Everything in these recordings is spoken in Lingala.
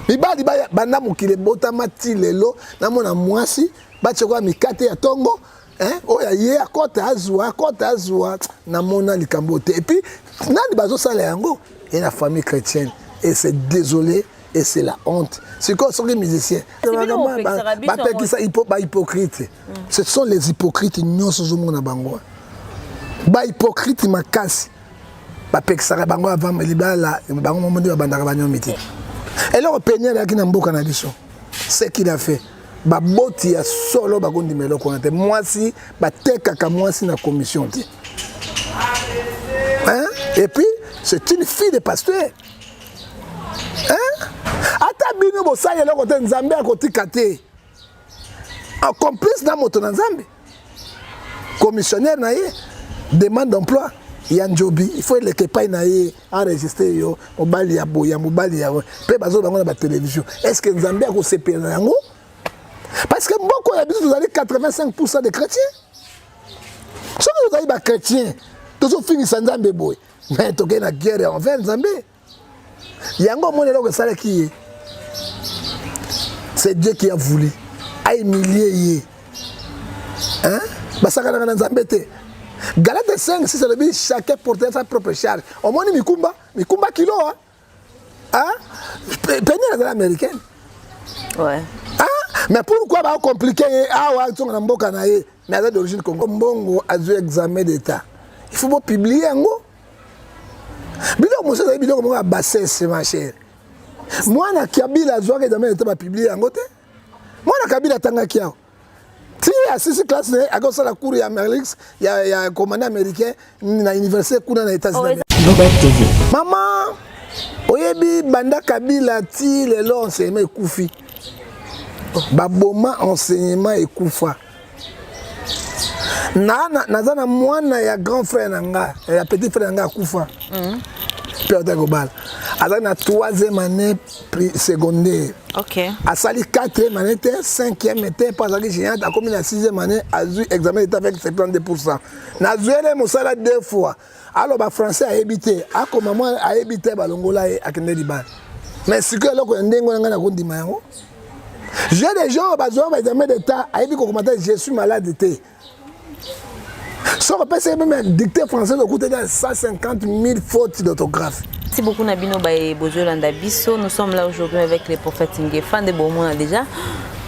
mibali banda mokile botama ti lelo na mona mwasi batcheko mikate ya tongo oya ye akota azwa na mona likambo te et puis nani bazo sala yango et la famille chrétienne et c'est désolé et c'est la honte c'est quoi sont les musiciens hypocrite ce sont les hypocrites nyonso zo mona bango ba hypocrite makasi bapekisaka bango avant libala bango momondi babandaka banyomiti et là peigner là qui na mboka na biso ce qu'il a fait baboti ya solo bakondimelo konate mwasi batekaka mwasi na commission ti et puis c'est une fille de pasteur ata bino bosali eloko te nzambe akotika te en complice na moto na nzambe commissionnaire na ye demande d'emploi Yanjobi, il faut le kepai na ye enregistrer yo mobali ya boya mobali ya pe bazo bango na ba télévision. Est-ce que Nzambe a ko sepela yango? Parce que beaucoup ya biso vous avez 85% de chrétiens. Si vous avez des chrétiens, tous au fini Nzambe boy. Mais to na guerre envers Nzambe. Yango mon eloko sala ki c'est Dieu qui a voulu a humilier ye. Hein? Basaka na Nzambe te. Galate 5, si c'est le but, chacun portait sa propre charge. Au moins, Mikumba kilo, hein? Peine la américaine. Ouais. Hein? Mais pourquoi va compliquer? Ah, ouais, tu as un bon canaille, mais avec d'origine Congo. Bongo a dû examen d'État. Il faut pas publier un mot. Bilo, moi, c'est bilo comme un bassesse, ma chère. Moi, na Kabila, je vois examen d'État va publier un côté. Moi, na Kabila, tanga kia. Si à 6 classes, à cause de la cour, il y a Merlix, il y a un commandant américain, dans l'université, dans les États-Unis. Maman, oyebi banda Kabila ti le long enseignement ekufi. Baboma enseignement ekufa. Nazana mwana ya grand frère nanga, ya petit frère nanga kufa. Père de Gobal. Azana 3e année secondaire. OK. A sali 4e année, 5e été, pas aller géant, a commis la 6e année, a eu examen d'état avec 72%. Na zuele mosala 2 fois. Alors ba français a évité, a comme maman a évité ba longola et a kende liba. Mais ce que loko ndengo nga na kondima yango. J'ai des gens ba zo ba examen d'état, a évité ko commenter je suis malade té. Sur le même dicté français, de coûter 150 000 fautes d'orthographe. Merci beaucoup Nabino Baye Bozolanda Bisso. Nous sommes là aujourd'hui avec les prophètes Ngefa de Beaumont déjà.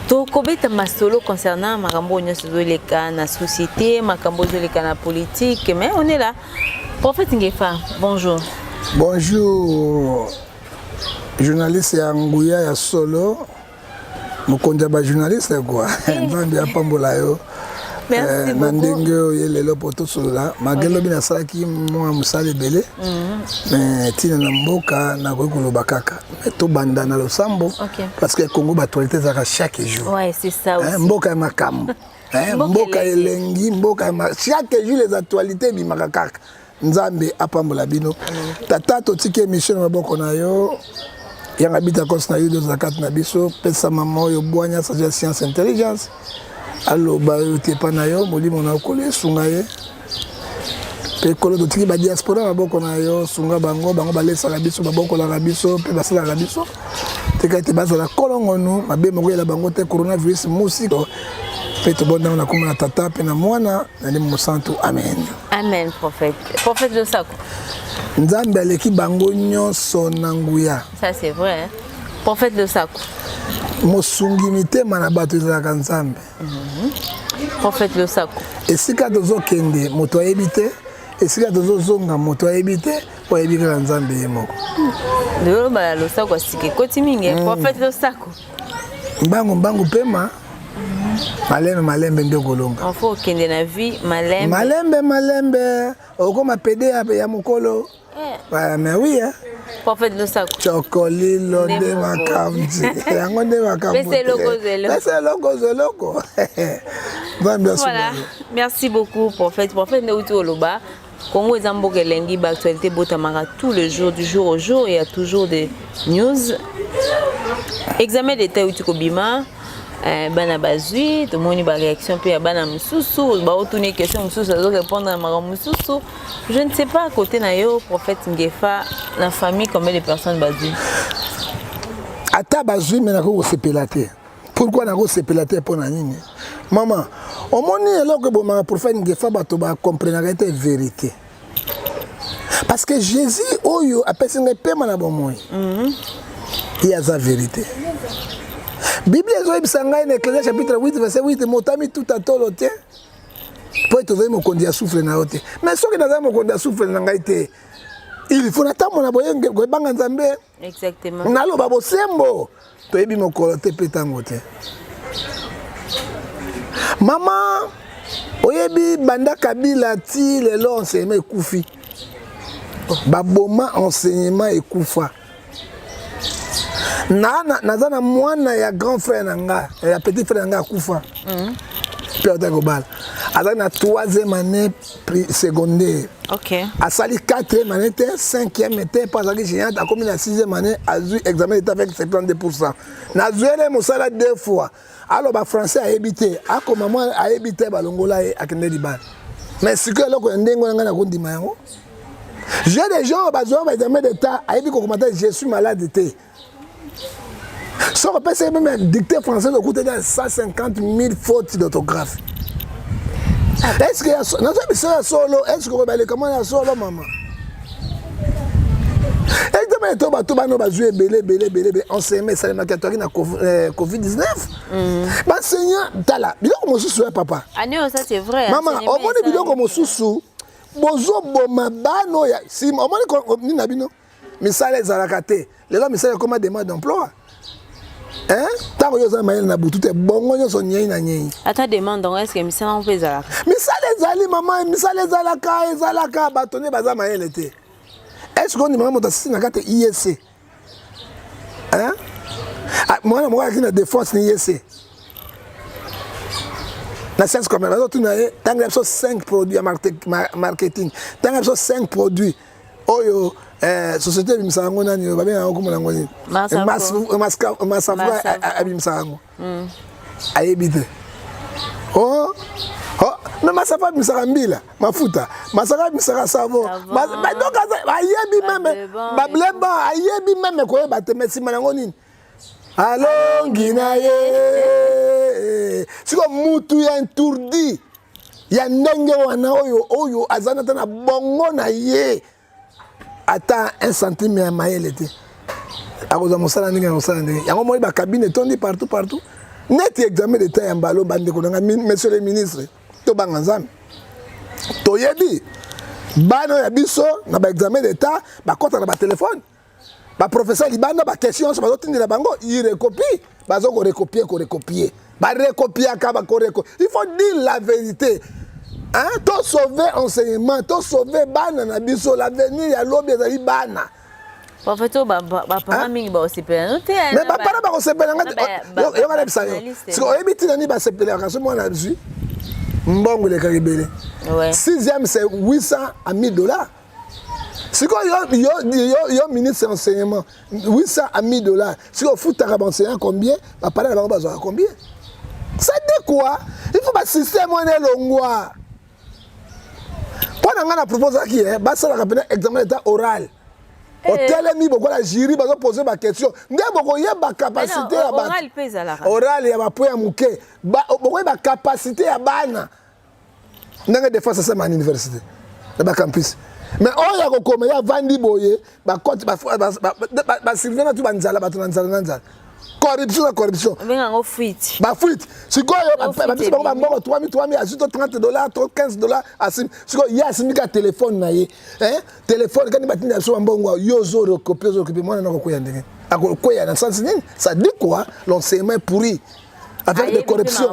To kobeta masolo concernant makambo nyosozoleka na société, makambo zoleka na politique, mais on est là. Prophète Ngefa, bonjour. Bonjour. Journaliste ya Nguya ya solo. Mukonja ba journaliste quoi. Nzambe ya pambola yo. Merci beaucoup. Nandenge yelelo poto sola magelo bina salaki mwa musale belé mais tina na mboka na ko koloba kaka to banda na losambo parce que Congo ba toilette za chaque jour. Ouais, c'est ça aussi. Mboka ya makambo. Mboka elengi mboka chaque jour les actualités bimaka kaka. Nzambe apambola bino. Tata to tike émission maboko na yo. Yanga bita kos na yo de zakat na biso pesa mama yo boanya sa science intelligence. Alors, tu n'es pas naïo, je suis un collègue, je suis un collègue de la diaspora, je suis un bango, je suis un bango, je suis un bango, je suis un bango, je suis un bango, je suis un bango, je suis un bango, coronavirus, musique, je suis un bango, je suis amen. Amen, prophète. Prophète de ça. Nzambe aleki bango nyonso na nguya. Ça c'est vrai. Hein? Prophète de ça. Mosungimite manabato ezalaka Nzambe. Prophète le sako. Esika tozokende moto ayebi te, esika tozozonga moto ayebi te, oyebi kaka Nzambe ye moko. Lelo bala lo sako asike koti mingi prophète le sako. Mbangu pema. Malembe ndio kolonga. Il faut kende na vie malembe. Malembe. Okoma pede ya mokolo. Mais oui hein. Prophète le sako. Chocolilo de makamzi. Yango de makamzi. C'est logo. Voilà. Merci beaucoup prophète. Prophète Neuti Oloba. Congo est en Bogelengi, actualité Botamara tous les jours, du jour au jour, il y a toujours des news. Examen d'état Utukobima. Bana bazui, tout le monde a réaction puis bana mususu, ba retourner question mususu, ça doit répondre à ma mususu. Je ne sais pas à côté na yo prophète Ngefa, la famille combien de personnes bazui. ata bazwi me nako kosepela te. Pourquoi nako sepela te mpona nini? Maman, omoni eloko ebomaka prophète Ngefa bato bakomprenaka ete vérité. Parce que Jésus oyo apesi ngai pema na bomoi. Il y a sa vérité. Bible ezoyebisa ngai na Ecclésiaste chapitre 8 verset 8 motami tout atolo te. Po etozoyi mokonzi ya souffle na yo te. Mais soki nazali mokonzi ya souffle na ngai te, il faut natambola boyenge koyebanga Nzambe. Exactement. Naloba bosembo toyebi mokolo te mpe ntango te. Mama oyebi banda Kabila ti lelo enseignement ekufi. Baboma enseignement ekufa. Naza na mwana ya grand frère nanga, ya petit frère nanga akufa. Père Dagobal. Azali na 3e année secondaire. OK. Asali 4e année, 5e était pas azali géant, a commis la 6e année, a eu examen d'état avec 72%. Na zuele mosala 2 fois. Alors ba français a habité, a comme maman a habité balongola et akende libal. Mais ce que loko ndengo nga na kondima yango. J'ai des gens bazo ba examen d'état, a habité ko commenter je suis malade té. Si on peut même dictée française, au coût de 150 000 fautes d'orthographe. Est-ce qu'il y a solo? Est-ce qu'on va aller comment il y a solo, maman? Exactement, tout le monde va jouer belé, enseigner, ça les catholiques na Covid-19. Enseignant, tala, bilo comme sous papa. Ah non, ça c'est vrai. Maman, au moins bilo comme sous, bozo boma bano ya, si au moins ni nabino, mais ça les alakate. Les gens mais ça comment demande d'emploi. Hein? Tant que vous avez na butu te bongo nyo so nyei na nyei. Ata demande donc est-ce que misala on peut zalaka? Misala les ali maman, misala les alaka batone baza mayele te. Est-ce qu'on dit maman motasisi na kate ISC? Hein? Moi qui na défense ni ISC. La science commerciale tu na tant que 5 produits marketing. Tant que 5 produits. Oyo société bimsango nani ba bien ko mona ngoni masafra abimsango ayebite mais masafra bimsaka mbila mafuta masaka bimsaka savon donc ayebi même bableba ayebi même ko yeba te merci manango nini alongi na ye siko mutu ya entourdi ya ndenge wana oyo azana tana bongo na ye ata 1 centime ya mayele te akoza mosala ndenge na mosala ndenge yango moi ba cabine tondi partout net examen d'état ya mbalo bande ko nga monsieur le ministre to banga nzambe to yebi bano ya biso na ba examen d'état ba kota na ba téléphone ba professeur libanda ba question so ba tindela bango il recopie bazo ko recopier ba recopier ka ba ko il faut dire la vérité. Hein? To sauver enseignement, to sauver bana na biso l'avenir ya lobi ezali bana. Professeur ba parents mingi ba osepela no te. Mais ba parents ba osepela ngati yo kana bisano. Siko ebiti nani ba sepela ka so mwana bisu. Mbongo le karibele. Ouais. 6e c'est 800 à 1000 $. Siko yo ministre enseignement 800 à 1000 $. Siko futaka ba enseignant combien? Ba parents ba bazwa combien? Ça dit quoi? Il faut pas système on est longwa. Quand on a proposé qui est, ça a examen d'état oral. Au télémi, beaucoup la jury va poser ma question. N'est beaucoup y a ma capacité à oral pèse à la oral y a ma point à mouquer. Beaucoup ma capacité à bana. N'a défense ça à l'université, dans le campus. Mais on y a comme y a Vandi Boye, ba compte ba Sylvain tout banzala ba tunanzala. Corruption. Fuite. Ba fuite. Si quoi yo ba 3000 à 30 $, 15 $, asim. Si quoi ya simika téléphone na ye. Hein? Téléphone quand ba tinda so mbongo yo zo recopier moi na ko yandenge. Akoya na sens nini? Ça dit quoi? L'enseignement pourri. Avec des corruptions.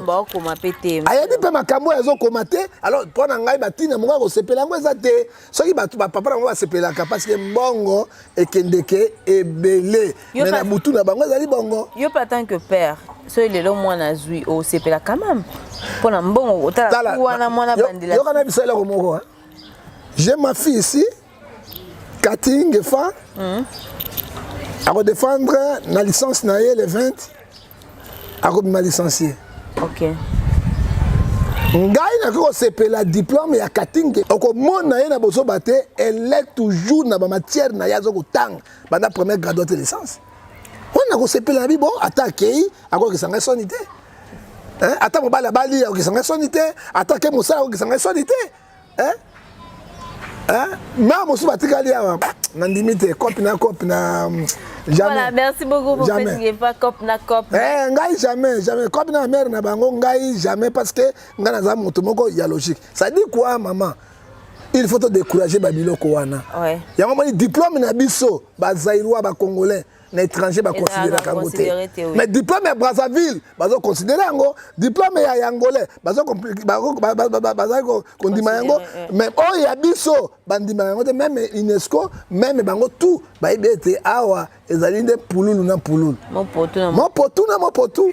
Ayebi pe makambo yazo komate. Alors pona ngai batina monga ko sepela ngo ezate. Soki ba papa na ngo sepela ka parce que mbongo ekendeke ebele. Mais na butu na bango ezali bongo. Yo pas tant que père. So il est là moi na zui au sepela quand même. Pona mbongo otala wana mwana bandila. Yo kana bisala ko moko. J'ai ma fille ici. Cathy Ngefa. A redéfendre la licence na ye le 20. A ma licencié. OK. Ngai na ko sepela diplôme ya Katinge. Oko mona ye na boso bate, elle est toujours na ba matière na yazo ko tang. Banda première graduate licence. On mwana ko sepela bi bon attaquer ako kisanga sonité hein ata mobala bali ako kisanga sonité attaquer musala ako kisanga sonité hein ma mosu batikali awa na ndimite copine na jamais. Voilà, merci beaucoup pour jamais. Faites pas cop na cop. Ngai jamais copine na mère na bango ngai jamais parce que ngana za moto moko ya logique. Ça dit quoi maman? Il faut te décourager babiloko wana. Ouais. Ya maman diplôme na biso ba Zaïrois ba Congolais. Na étranger ba considérer kangote. Mais diplôme à Brazzaville, bazo considérer ngo, diplôme ya Angolais, bazo kondima yango, même oh ya biso, bandima yango même UNESCO, même bango tout, ba ibete awa ezali nde pululu na pululu. Mon potou.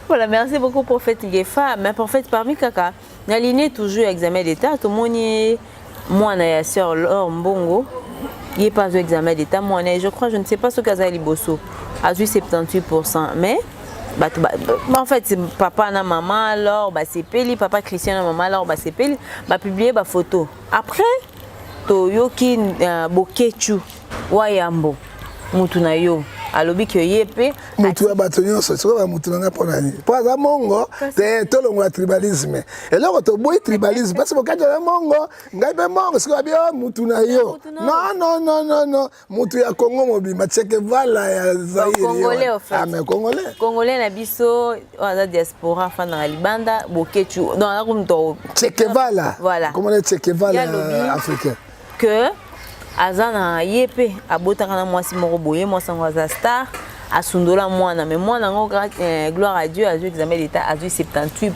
Voilà, merci beaucoup Prophète Ngefa, mais Prophète parmi kaka, n'aligné toujours examen d'état, tout le monde moi na ya sœur Laure Mbongo. Il n'est pas eu examen d'état, moi, je crois, je ne sais pas ce qu'a Liboso, a eu 78%, mais en fait, c'est papa et maman, alors c'est Peli, papa Christian et maman, alors c'est Peli, publié ma photo. Après, Toyoki Bokechu, Wayambo, Mutunayo. alobi que yepe mutu ya batonyo so so ba mutu na ponani pa za mongo te tolongo ya tribalisme eloko to boy tribalisme parce que quand ya mongo ngai be mongo siko bi mutu na yo non mutu ya Congo mobimba cheke vala ya Zaire congolais au fait mais congolais na biso wa diaspora fa na libanda bokechu dans la room to cheke vala voilà comment les cheke vala africain que azana yepe abotaka na mwasi moko boye mwasi ngo za star asundola mwana mais mwana ngo gloire à Dieu a eu examen d'état a eu 78%.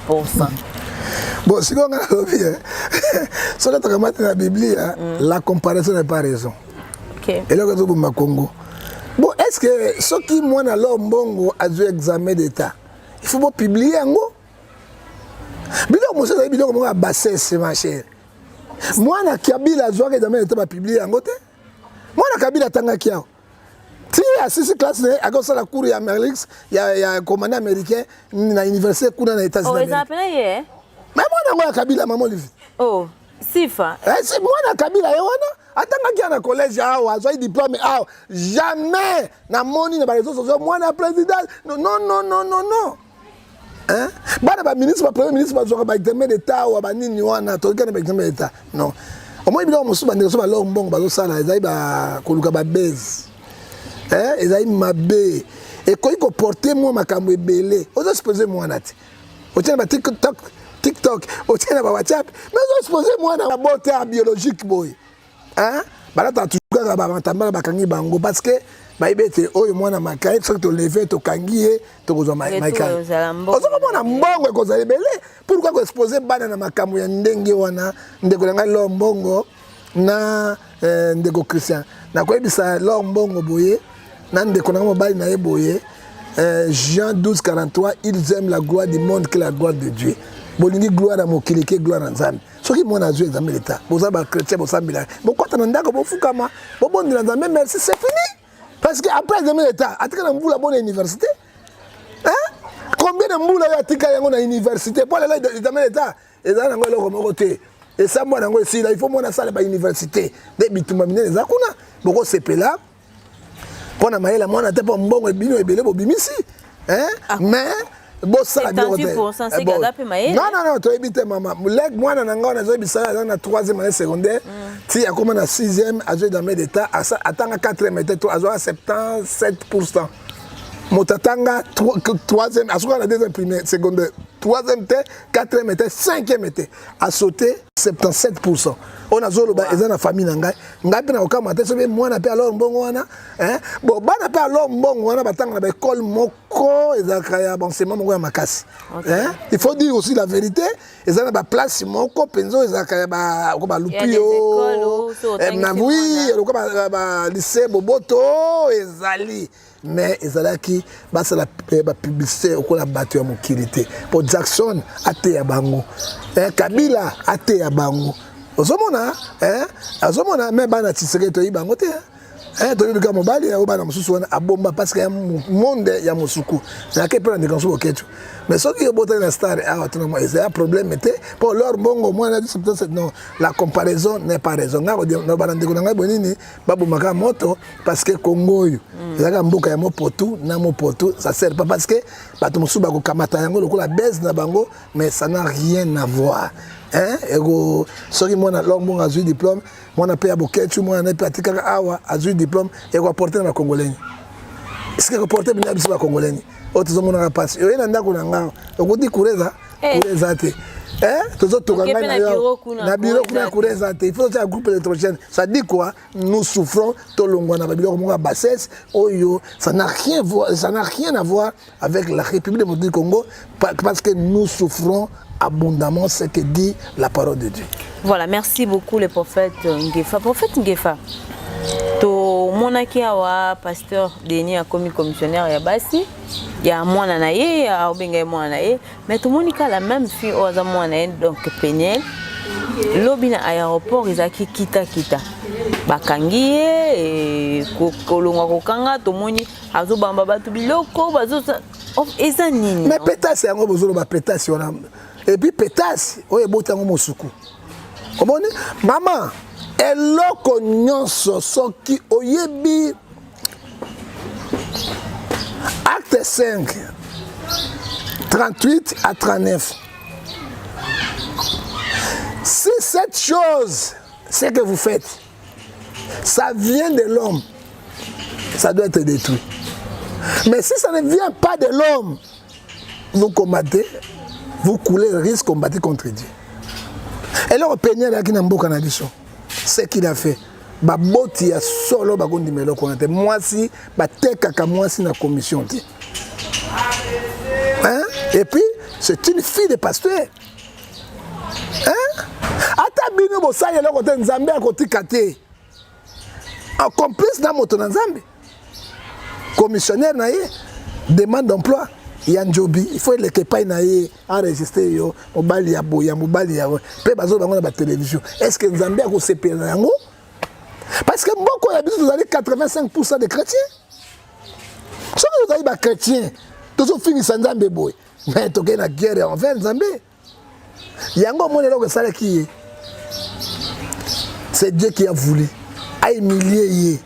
Bon si on a lobi sur la tramate de la Bible la comparaison n'est pas raison. OK. Et là quand on Congo. Bon est-ce que ce qui mwana lo mbongo a eu examen d'état il faut pas publier ngo. Bilo mo ça bilo mo a bassesse ma chère. Mwana Kabila azwaka examen d'état ba publier yango te. Mwana Kabila tanga kiao. Si à 6 classes à cause de la cour ya Merlix, il y a commandant américain na université kuna na États-Unis. Oh, ils appellent hier. Mais mwana Kabila maman livi. Oh, sifa. C'est mwana Kabila yona. Atanga kia na collège awa, azwa diplôme awa. Jamais na moni na ba réseaux sociaux mwana président. Non. Hein? Ba ministre, ba premier ministre ba ba examen d'état ou ba nini wana to kana ba examen d'état. Non. Au moins bilo musu ba ndeko ba lo mbongo ba zo sala ezai ba koluka ba base. Hein? Ezai mabe. Et ko iko porter moi makambo ebele. Ozo supposer moi nati. O tient ba TikTok, o tient ba WhatsApp. Mais ozo supposer moi na beauté biologique boy. Hein? Ba la ta tuka ba matamba ba kangi bango parce que baibete oyo mwana makai soki to lever to kangie to kozwa makai ozo mona mbongo ekozala ebele pourquoi ko exposer bana na makambo ya ndenge wana ndeko nanga lo mbongo na ndeko Christian na koyebisa lo mbongo boye na ndeko nanga mobali na ye boye Jean 12:43 ils aiment la gloire du monde que la gloire de Dieu bolingi gloire à mokili ke gloire à Nzambe soki mwana azwe Nzambe leta boza ba chrétien bosambila bokota na ndako bofukama bobondela Nzambe merci c'est fini. Parce qu'après l'examen d'État, à la bonne université, hein? Combien de moules y a dans l'université? Pour l'examen d'État, et ça, et ça, moi, il faut que ça à l'université. Des bitumamines, les akuna, beaucoup c'est là. Pour la maille, moi, on a pas un bon bino et belé, bimisi, hein? Mais, bon, ça, 78% c'est gadapé maille. Non, tu as évité, maman. Moi, on a la 3e année secondaire. Si il y a comme la 6e, à jouer dans mes états, attends à 4e, à jouer à 77%. Motatanga, 3e, à jouer à la 2e primaire, secondaire, 3e, 4e, 5e, à sauter 77%. On a joué dans la famille, on a pu avoir moi, on a pu alors bon, hein? Bon, on a pu alors bon, on a pu avoir l'école Moko, et l'enseignement Moko à Makassi. Il faut dire aussi la vérité, ils ont la place Moko, Penzo, ils ont Lupio, oui, lycée Boboto, Ezali. Mais Ezalaki, c'est la publicité au la battue à Mokilité. Pour Jackson, athée à Bango. Kabila, athée à Bango. Ozomona, même Bana Tshisekedi to Bango te. toyebi ka mobali ya obana mosusu wana abomba parce que ya monde ya mosuku na ke pena ndikanso boketu mais soki obota na star awa tuna mo c'est un problème te pour leur bongo moi na dit non la comparaison n'est pas raison ngako no bana ndiko ngai bonini babomaka moto parce que Congo yo ezaka mboka ya mopotu na mopotu ça sert pas parce que bato mosusu bakokamata yango lokola baisse na bango mais ça n'a rien à voir. Hein? Ego soki mwana longo a eu diplôme, mwana pe aboketu mwana pe atikaka awa a eu diplôme ego apporter na congolais. Est-ce que apporter bien biso ba congolais? Oto mona ka passe. Yo ina ndako na ngao. Okudi kureza, kureza te. Tozo tokanga na yo. Na bureau kuna kureza te. Il faut un groupe électrogène. Ça dit quoi? Nous souffrons to longwa na babilo ko bassesse oyo, ça n'a rien à voir avec la République du Congo parce que nous souffrons abondamment ce que dit la parole de Dieu. Voilà, merci beaucoup le prophète Ngefa. Prophète Ngefa, to monaki awa pasteur Denis a commis commissionnaire ya basi, ya mwana na ye, ya obenga mwana na ye, mais to monika la même fille oza mwana ye donc Peniel. Lobi na aéroport ezaki kita bakangi ye kolonga kokanga to moni azobamba batu biloko bazo eza nini. Mais pétasse yango bozolo ba pétasse wana. Et puis pétasse oye botango mosuku omoni maman eloko nyonso soki oyebi acte 5 38 à 39 si cette chose ce que vous faites ça vient de l'homme ça doit être détruit mais si ça ne vient pas de l'homme vous combattez. Vous coulez le risque de combattre contre Dieu. Et là, on peut dire ce qu'il a fait. Baboti ya solo bagondi melo konate. Moi si bateka moi si na commission. Hein? Et puis c'est une fille de pasteur. Hein? Ata bino bosaya lo kote nzambe akotika te. En complice na moto na nzambe. Commissionnaire na ye demande d'emploi. Yanjobi, il faut que pas enregistrer yo mobali ya boya mobali ya pe bazo bango na ba télévision. Est-ce que Nzambe a ko sepela yango? Parce que beaucoup d'habitude vous avez 85% de chrétiens. Si vous avez des chrétiens, tous ont fini sans Nzambe boy. Mais to na guerre envers Nzambe. Yango mo lelo ko sala ki c'est Dieu qui a voulu a humilier.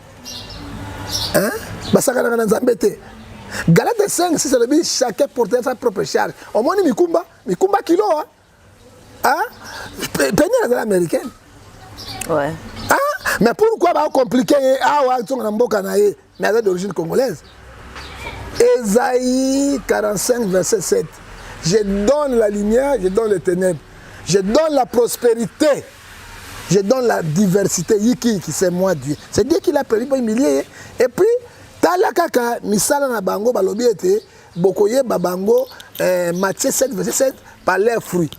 Hein? Basaka na Nzambe te. Galate 5, si c'est le but, chacun portait sa propre charge. Au moins, Mikumba kilo. Hein? Péniel à l'américaine. Ouais. Hein? Mais pourquoi va compliquer? Ah, ouais, mais elle est d'origine congolaise. Ésaïe 45, verset 7. Je donne la lumière, je donne les ténèbres. Je donne la prospérité. Je donne la diversité. Yiki, c'est moi Dieu. C'est Dieu qui l'a prévu pour humilier. Et puis, tala kaka misala na bango balobi ete bokoye babango Matthieu 7 verset 7 par leurs fruits.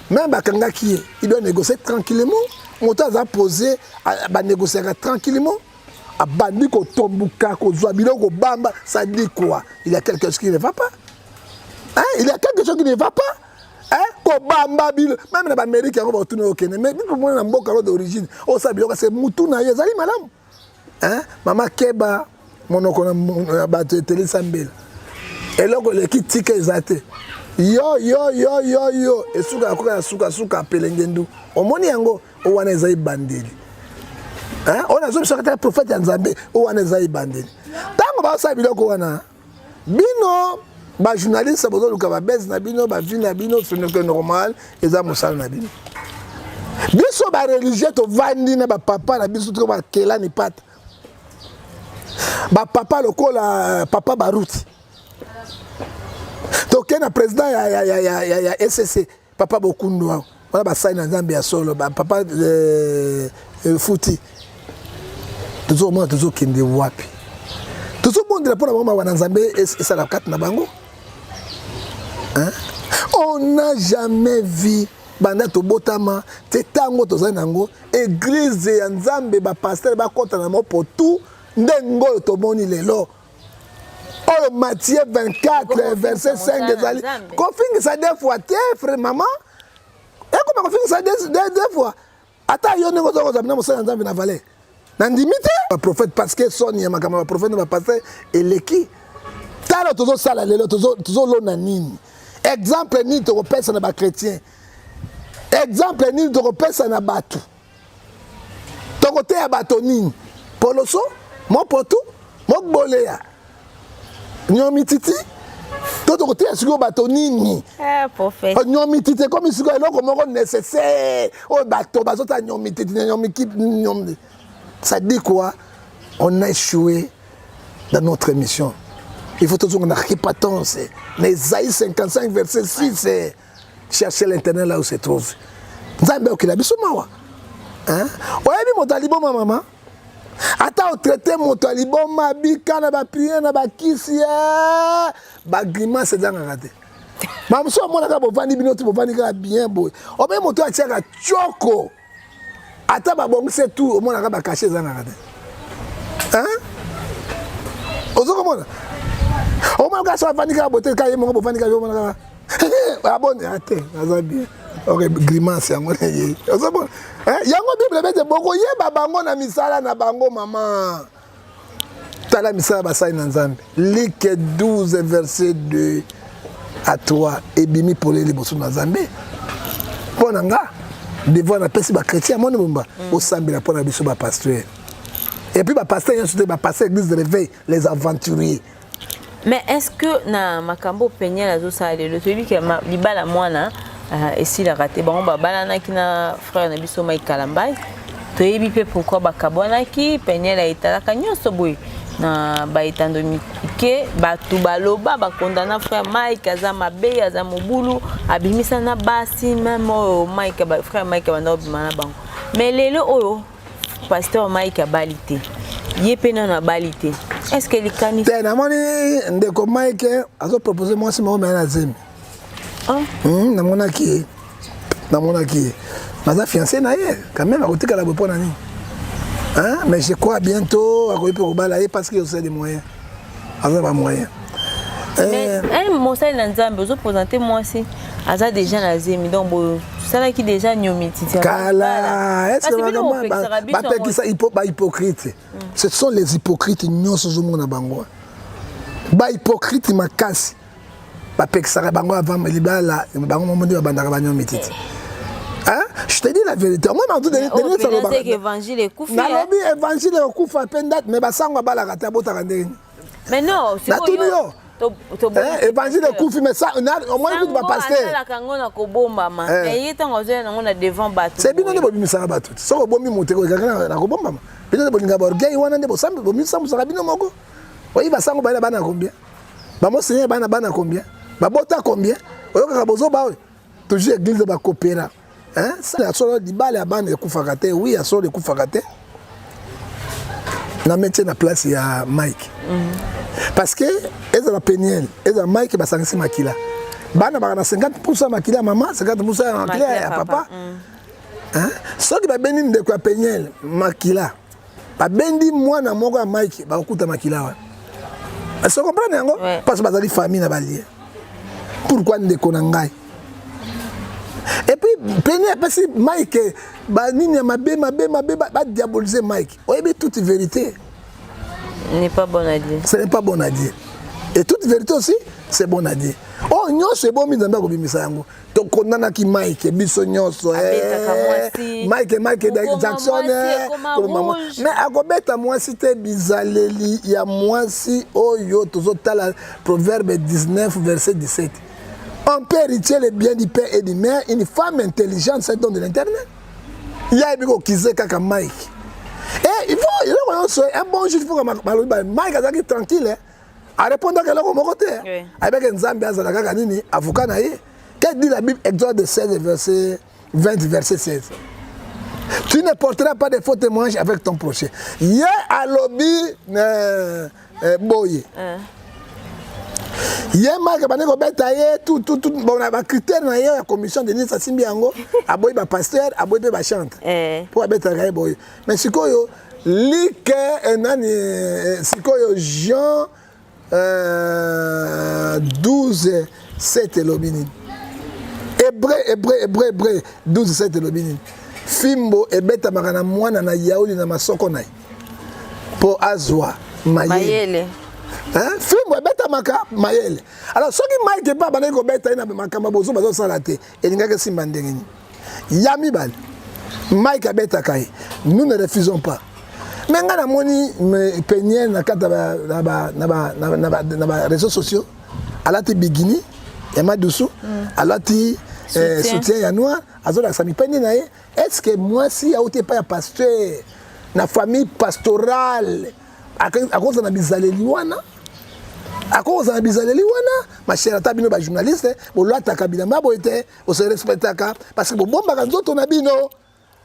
Même bakanga qui il doit négocier tranquillement. On t'a posé ba négocier tranquillement. Abandi ko tombuka ko zwa biloko bamba ça dit quoi? Il y a quelque chose qui ne va pas. Hein? Il y a quelque chose qui ne va pas. Hein? Ko bamba bil même na Amérique on va tourner au Kenya mais pour moi na mboka d'origine o sa biloko c'est mutu na yezali malamu. Hein? Mama Keba monoko na bato télé sambela eloko le kitika ezate yo esuka akoka suka pelengendu omoni yango o wana ezai bandeli hein on a zo bisaka prophète ya Nzambe o wana ezai bandeli tango ba sa biloko wana bino ba journaliste bozo luka ba base na bino ba vie na bino ce n'est que normal eza mosala na bino biso ba religieux to vandi na ba papa na biso to ba kelani pata ba papa lokola papa Baruti toke na président ya SCC papa Bokundu wala ba sai na Nzambe ya solo ba papa Futi tuzo kende wapi tuzo bondela pona mama wana Nzambe esala kati na bango hein on n'a jamais vu banda to botama te tango tozali nango église ya Nzambe ba pasteur ba kota na mo potu ndengo tomoni lelo oh Matthieu 24 verset 5 ezali kofingi ça deux fois te frère maman et comment kofingi ça deux fois ata yo nengo zo zamina mosala Nzambe na valet Nandimité. Le prophète parce que son yamakama prophète va passer et l'équipe. Talo toujours ça lelo toujours l'onanine. Exemple ni to repère na ba chrétien. Exemple ni to repère na batu. To côté ya batonine. Poloso, mon potou, mon boléa. Nyomi titi. To côté ya siko batonine. Prophète. Nyomi titi comme siko eloko moko nécessaire. O bato bazota nyomi titi nyomi ki nyomi. Ça dit quoi? On a échoué dans notre mission. Il faut toujours une répétence. Ésaïe 55, verset 6, c'est chercher l'internet là où se trouve. Nzambe okila biso mawa. Hein? Oyebi moto aliboma mama. Ata o traité moto aliboma bika na ba prier na ba kisi ba grimace dans raté. Mam so mona ka bovandi bino to bovandi ka bien boy. Obe moto atiaka choko. Ata ba bongise tout mona ka ba cacher dans raté. Hein? Ozo komona. Au moins, quand ça va venir à botter, quand il va venir à botter, ah bon, attends, ça va bien. Ok, grimace, yango. Ça bon. Yango Bible met beaucoup. Yé babango na misala na bango maman. Tala misala basai na Nzambe. Luc 12 verset 2 à 3 et bimi pour les bosso na Nzambe. Ponanga devant na pesi ba chrétien mon bomba. Au sambela pona biso ba pasteur. Et puis ba pasteur y a surtout ba pasteur église de réveil les aventuriers. Mais est-ce que na makambo peña la zo ça le celui qui libala mwana et si la raté bon ba balana ki na frère na biso Mike Kalambay to yebi pe pourquoi ba kabona ki peña la itala kanyoso boy na ba itando mike ba tu baloba ba condamna frère Mike azama be azama bulu abimisa na basi même Mike ba frère Mike ba no bimana bango mais lelo oyo pasteur Mike abalité yepena na balité. Est-ce que les canis namoni ndeko Mike azo proposer moi si mo mena zemi. Namona ki naza fiancé na ye quand même akotika la bopo nani. Hein mais je crois bientôt akoyipe kobala ye parce que c'est des moyens. Aza ba moyens. Mais mon sel na Nzambe ozo présenter moi aussi. Aza déjà na zemi donc ça là qui déjà nyomi titi. Kala, est-ce que vraiment hypocrite. Ce sont les hypocrites nyonso zo mona bango. Ba hypocrite makasi. Ba pekisaka bango avant libala bango mondi ba bandaka ba nyomi titi. Hein? Je te dis la vérité. Moi dans tout dernier ça le c'est évangile est koufi. Na lobi évangile est koufa pendat mais ba sangwa bala kata botaka ndenge. Mais non, c'est quoi évangile est koufi mais ça au moins écoute ba pasteur. C'est bien de bomi ça ba tout. So bomi moteko kaka na ko bomba. Bien de bolinga ba orgueil wana de bosambe bomi samu saka bino moko. Oyi ba sango ba bana combien? Ba mo seigneur bana combien? Ba bota combien? Oyo kaka bozo ba toujours église ba coopéra. Hein? Ça la solo di bale bana ekufaka te. Oui, ya solo ekufaka te. Na mettre na place ya Mike. Parce que eza la peniel, eza Mike basangisi makila. Bana bana 50% makila maman, 50% makila ya papa. Hein? Soki ba beni ndeko ya peniel makila. Ba bendi mwana moko ya Mike ba okuta makila wa. Est-ce que vous comprenez yango? Parce que bazali famille na balie. Pourquoi ndeko na ngai? Et puis peniel parce que Mike ba nini mabe ba diaboliser Mike. Oyebi toute vérité. N'est pas bon à dire. Ce n'est pas bon à dire. Et toute vérité aussi, c'est bon à dire. Oh, nyos c'est bon mi nzamba ko bimisa yango. To kondana ki Mike biso nyos Mike Jackson mais akobeta mwasi te bizaleli ya mwasi oyo tozotala Proverbe 19 verset 17. On peut hériter les biens du père et du mère, une femme intelligente c'est don de l'internet. Il y a biko kize kaka Mike. Et il faut un bon juge il faut que Mike azaki tranquille à répondre à quelqu'un de côté. Avec un Nzambe azalaka kanini avocat na ye. Qu'est-ce dit la Bible Exode 16 verset 20 verset 16. Tu ne porteras pas de faux témoignages avec ton prochain. Yé alobi boye. Yé Mike baneko beta ye tout bon na ba critère na ye la commission de Nisa Simbi yango aboyi ba pasteur aboyi pe ba chante. Pour beta ga boye. Mais sikoyo like nani sikoyo Jean 12 7 lobini. Hébreu 12 7 lobini. Fimbo ebeta makana mwana na yauli na masoko na. pour azwa mayele. Hein? Film ouais beta maka mayele. Alors ce qui Mike pas bana ko beta ina makamba bozo bazo salate elinga ke simba ndengeni. Yami bal. Mike a beta kai. Nous ne refusons pas. Mais ngana moni me penye na kata na réseaux sociaux. Alati bigini yama dusu. Alati soutien ya noir azola sami penye na ye. Est-ce que moi si a outé pas pasteur na famille pastorale à cause de bizaleli wana à cause de bizaleli wana ma chère tabino ba journaliste bo lata kabila mabo était on se respectaka parce que bo bomba kanzoto na bino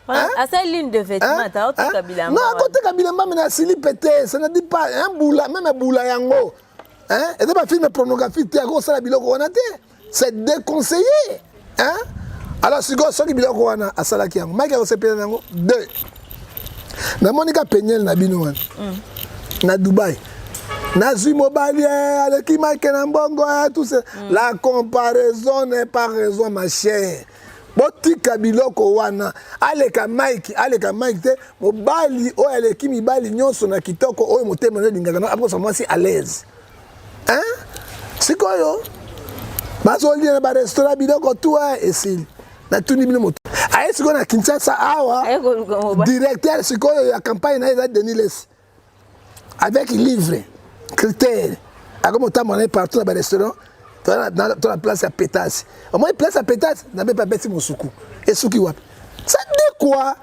à cette ligne de vêtements ta autre kabila non côté kabila mama na sili pété ça ne dit pas un boula même boula yango hein et pas film pornographie te à cause la biloko wana te c'est déconseillé hein alors si go so ki biloko wana asala ki yango maki ko sepela yango 2 na monika penyel na bino wana na Dubaï na zui mobile avec qui Mike na mbongo tout ça la comparaison n'est pas raison ma chère botika biloko wana aleka Mike te mobali o aleki mibali nyonso na kitoko oyo motema ne lingaka na apo moi si à l'aise hein sikoyo bazoli na ba restaurant biloko toi esili na tuni bino moto aye sikoyo na Kinshasa awa directeur sikoyo ya campagne na eza Denis Les avec livre critères comme autant mon partout dans les restaurants dans la place à pétasse au moins place à pétasse n'a même pas bêti mon soukou et souki wap ça dit quoi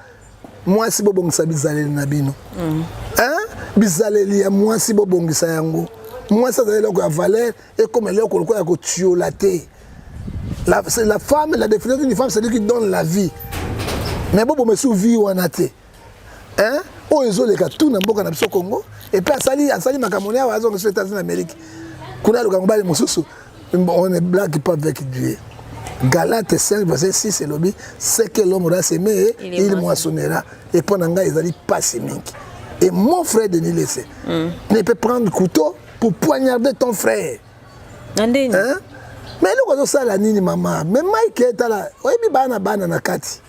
moi si bobongisa bizaleli na bino hein bizaleli ya moi si bobongisa yango moi ça c'est loko ya valeur et comme loko ya ko tiolater la femme la définition d'une femme c'est lui qui donne la vie mais bobo me souvi wanate hein o ezoleka tout na mboka na biso Congo et puis asali makamonia wa azo aux États-Unis d'Amérique kuna lo kangobali mususu on est blague pas avec Dieu Galates 5 verset 6 et lobby c'est que l'homme aura semé il moissonnera et pendant nga ezali pas semé et mon frère Denis Lessé ne peut prendre couteau pour poignarder ton frère hein mais le ko ça la nini maman mais Mike etala oyebi bana na kati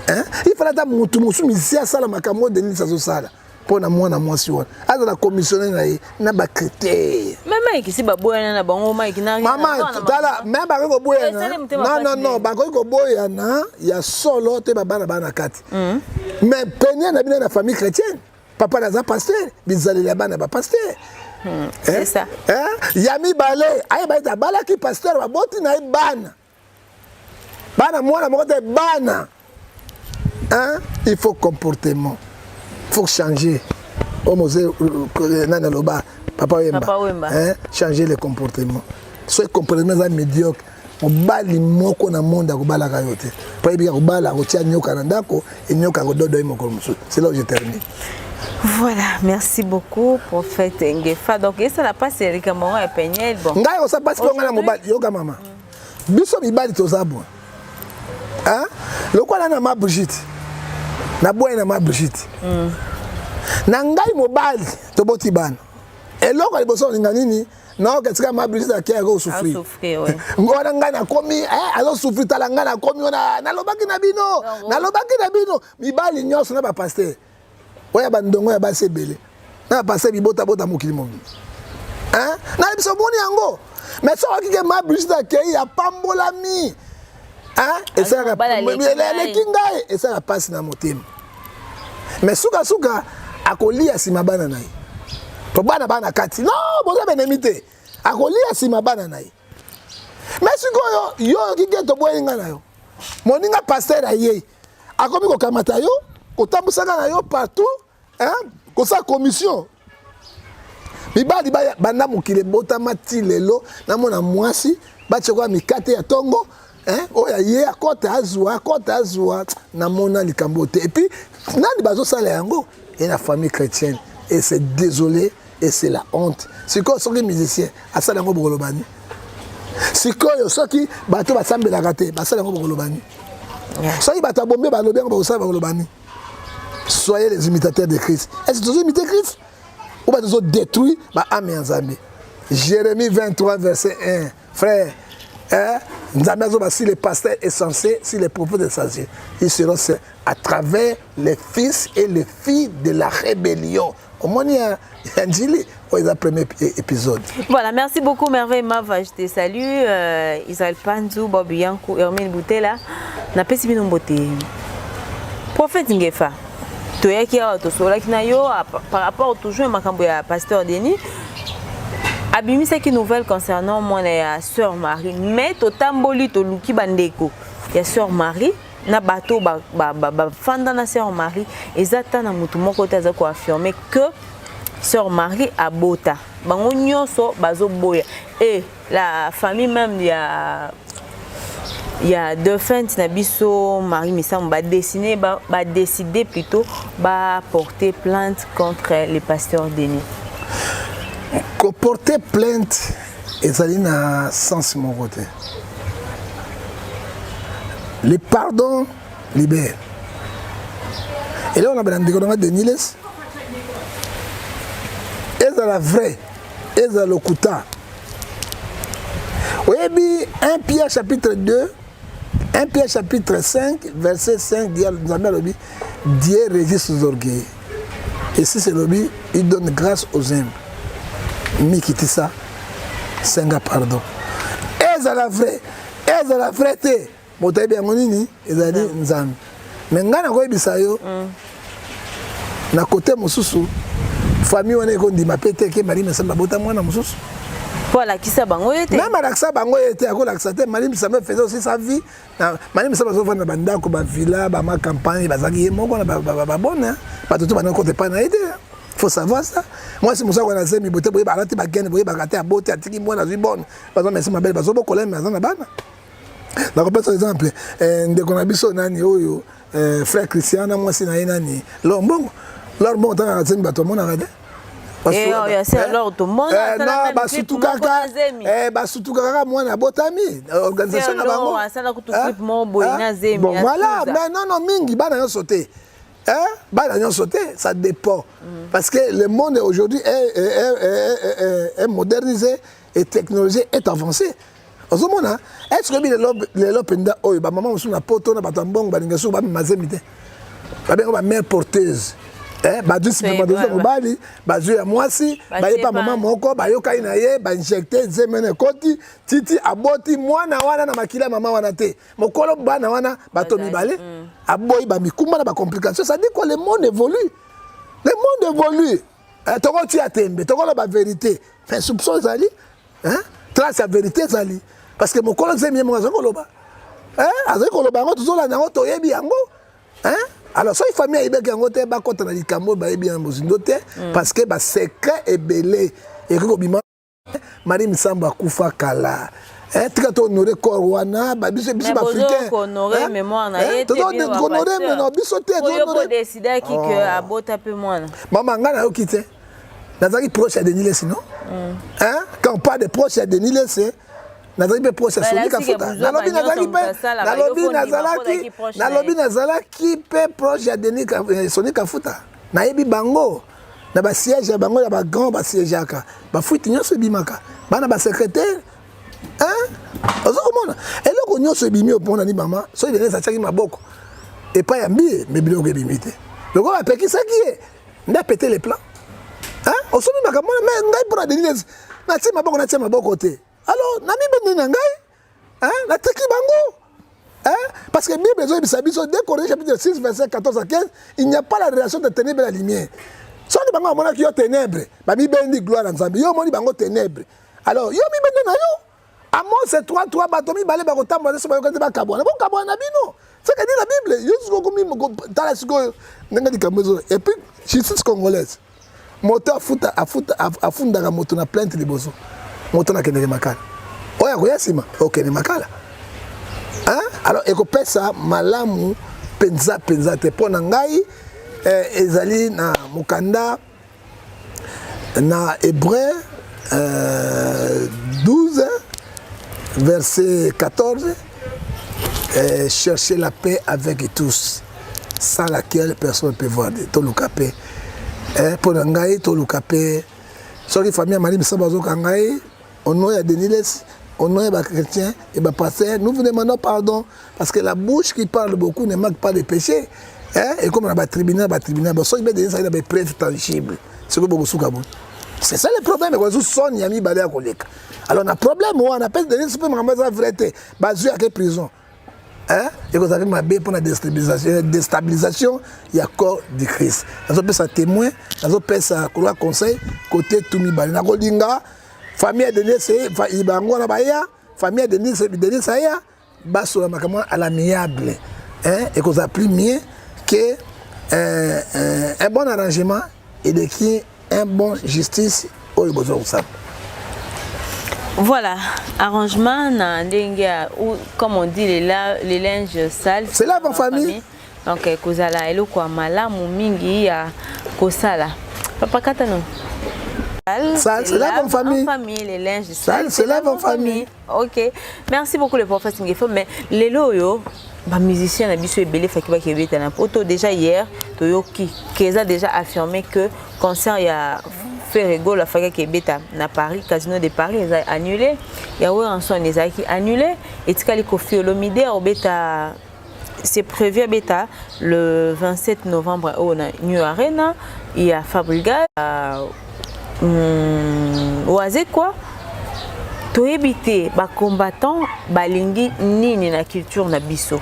hein il fallait ta mutu musu misia sala makambo Denis Sazosala pour na mwasi wana aza na commissionnaire na ba critères même Mike si baboya na bango Mike na maman tala même ba ko boya non ba ko boya na ya solo te bana kati mais penye na bina na famille chrétienne papa na za pasteur bizali la bana ba pasteur c'est ça hein yami balé ay ba ta bala ki pasteur ba boti na bana mwana moko te bana hein il faut comportement faut changer papa Wemba hein changer les comportements ce comportement est médiocre mobali moko na monde akobala ka yote pa ebika kobala kotia nyoka na ndako et nyoka kododo moko musu c'est là où je termine. Voilà, merci beaucoup prophète Ngefa. Donc ça la passe Eric Moron et Penyel bon ngai ça passe ko ngana mobali yoka mama biso mibali tozabo hein lokola na ma Brigitte na boy na ma Brigitte na ngai mobali toboti bana eloko liboso ninga nini na katika ma Brigitte akia ko souffrir ngona ngai na komi azo souffrir tala ngai na komi na lobaki na bino mibali nyonso na ba pasteur oya bandongo ya basebele na pasteur bibota bota mokili mo hein na biso boni yango mais so okike ma Brigitte akia ya pambolami hein et ça les kingai et ça la passe na motema mais suka akolia sima bana nai to bana kati non boza benemite akolia sima bana nai mais sikoyo yo kiketo boyinga na yo moninga pasteur aye akomi ko kamata yo ko tambusaka na yo partout hein ko sa commission mibali banda mokile botama ti lelo na mona mwasi bachekwa mikate ya tongo hein oya ye akota azwa na mona likambo te et puis nani bazo sala yango et la famille chrétienne et c'est désolé et c'est la honte c'est quoi ce musicien asala ngo bokolobani sikoyo soki bato basambelaka te basala ngo bokolobani soki bato bombe balobi ngo bosala bokolobani soyez les imitateurs de Christ est-ce que vous imitez Christ ou pas vous détruire ba ame nzambe Jérémie 23 verset 1 frère hein si les pasteurs est censé si les prophètes sont censés ils seront à travers les fils et les filles de la rébellion au moins il y a Njili le premier épisode. Voilà, merci beaucoup Merveille Mava, je te salue. Israël Panzou, Bob Yankou, Hermine Boutela. Na pesi bino mbote. Prophète Ngefa. Toyaki awa tosolaki na yo par rapport toujours à makambo ya pasteur Denis. Abimisaki nouvelle concernant moi la sœur Marie. Mais totamboli to luki bandeko. Ya sœur Marie na bateau fanda na sœur Marie ezata na mutu moko taza ko affirmer que sœur Marie abota. Bango nyonso bazo boya et la famille même il y a deux fins Tinabiso Marie Missam va décider plutôt va porter plainte contre les pasteurs Denis. Qu'on porter plainte et ça n'a sens mon côté. Le pardon libère. Et là on a bien dit Denis. Et ça la vraie, et ça le kuta. Oui, 1 Pierre chapitre 2, 1 Pierre chapitre 5, verset 5, Dieu résiste aux orgueils. Et si c'est l'objet, il donne grâce aux humbles. Mais qui dit ça, c'est un pardon. Et ça la vraie, et ça la vraie, mon taille bien mon ini, et ça dit nzam. Mais ngana ko bisayo, na côté mususu. Famille on est qu'on dit ma pété que Marie me semble bota moi na mususu. Voilà qui ça bango était. Na malaksa bango était à cause de Marie me semble faisait aussi sa vie. Marie me semble so vendre banda ko ba villa ba ma campagne ba zaki moko na ba bonne. Ba tout ba na côté pas na aider. Faut savoir ça. Moi c'est musa ko na zemi boté boye ba rati ba gene boye ba rati a boté atiki moi na zui bonne. Par exemple merci ma belle ba zo boko la maison na bana. Na ko par exemple ndeko na biso nani oyo frère Christian na moi c'est na nani. Lombongo. Leur bon temps à zemi ba to mona regardé. Et c'est alors tout le monde non bah surtout kaka moi na botami organisation na bango bon voilà mais non mingi bana yo sauter bana yo sauter ça dépend parce que le monde aujourd'hui est modernisé et technologie est avancée ozomona est-ce que les lopenda oyo ba maman musu na poto na batambongo ba ningaso ba mazemite ba bengo ba mère porteuse badu supermarché mobali bazu ya mwasi baye pa mama moko bayoka ina ye ba injecter zemene koti titi aboti mwana wana na makila mama wana te mokolo bana wana bato mibale aboyi ba mikumba na ba complications ça dit quoi le monde évolue toko ti atembe toko la ba vérité mais soupçon zali trace la vérité zali parce que mokolo zemie mo azokoloba azokoloba ngo tuzola nango toyebi yango alors ça il faut bien que yango te ba kota na likambo ba bien bozindo te parce que ba secret est belé et que bima Marie Misamba kufa kala tika to honorer corps wana ba biso ba africain honorer mémoire na yete to honorer mais non biso te to décider qui que abota peu moins maman ngana yo kité nazaki proche à Denis Lessé non quand on parle de proche à Denis Lessé nazali pe proche Sonic Afuta nalobi nazalaki pe proche ya Denis Sonic Afuta nayebi bango na ba siège bango ya ba grand ba siège aka ba fuiti nyonso bimaka bana ba secrétaire ozokomona eloko nyonso ebimi opona ni mama so Denis atiaki maboko epa ya mbi me biloko ebimi te loko bapekisaki ye nde apete les plans osomi makambo me ngai mpona Denis natie maboko te. Alors, na Bible na ngai, la teki bango. Parce que Bible besoin de dès Corinthiens chapitre 6 verset 14 à 15, il n'y a pas la relation de ténèbres et la lumière. Si on bango mona ki yo ténèbres, ba Bible dit gloire en Nzambe. Yo moni bango ténèbres. Alors, yo Bible na yo. Amos 3 batomi balé ba kotambola so ba yokante ba kabona. Bon kabona bino. C'est que dit la Bible, yo siko komi tala siko nga di kamezo. Et puis justice congolaise. Moto afunda ka moto na plainte liboso. Moto na kende makala oya koyasima okende makala alors ekopesa malamu penza te pona ngai ezali na mukanda na Hébreu 12 verset 14 chercher la paix avec tous sans laquelle personne ne peut voir to lukape pona ngai to lukape soki famille Marie Misamba zoka ngai au nom de Denis Lessé, au nom des chrétiens et des pasteurs, nous vous demandons pardon parce que la bouche qui parle beaucoup ne manque pas de péché. Et comme on a un tribunal, soyez bien Denis, il y a des preuves tangibles. c'est que beaucoup souka bon. C'est ça le problème, quand vous son yami balé à collègue. Alors on a problème, on appelle de super mamasa vérité, basé à quelle prison. Hein? Et vous avez ma bé pour la déstabilisation, il y a corps de Christ. Nous avons ça témoin, nous avons ça conseil côté Toumi Bali. Na kolinga famille de Nese, ibango na baya, famille de Nese saya, baso la makama à l'amiable. Hein? Et vous avez plus mieux que un bon arrangement et de qui un bon justice au besoin ça. Voilà, arrangement ou comme on dit les linges sales. C'est là en famille. Donc kozala elo kwa malamu mingi ya kosala. Papa katano. Ça c'est là en famille. En famille les linges sales. C'est là en famille. OK. Merci beaucoup le prophète Ngefo mais les loyo ba musicien na biso ebele fakiba kebeta na poto déjà hier Toyoki Keza déjà affirmé que concert ya Ferrego la faga kebeta na Paris Casino de Paris ils a annulé ya ouais en son ils a qui annulé et tikali Koffi Olomide au beta c'est prévu à beta le 27 novembre au New Arena il y a Fabriga oazé quoi to éviter ba combattant balingi nini na culture na biso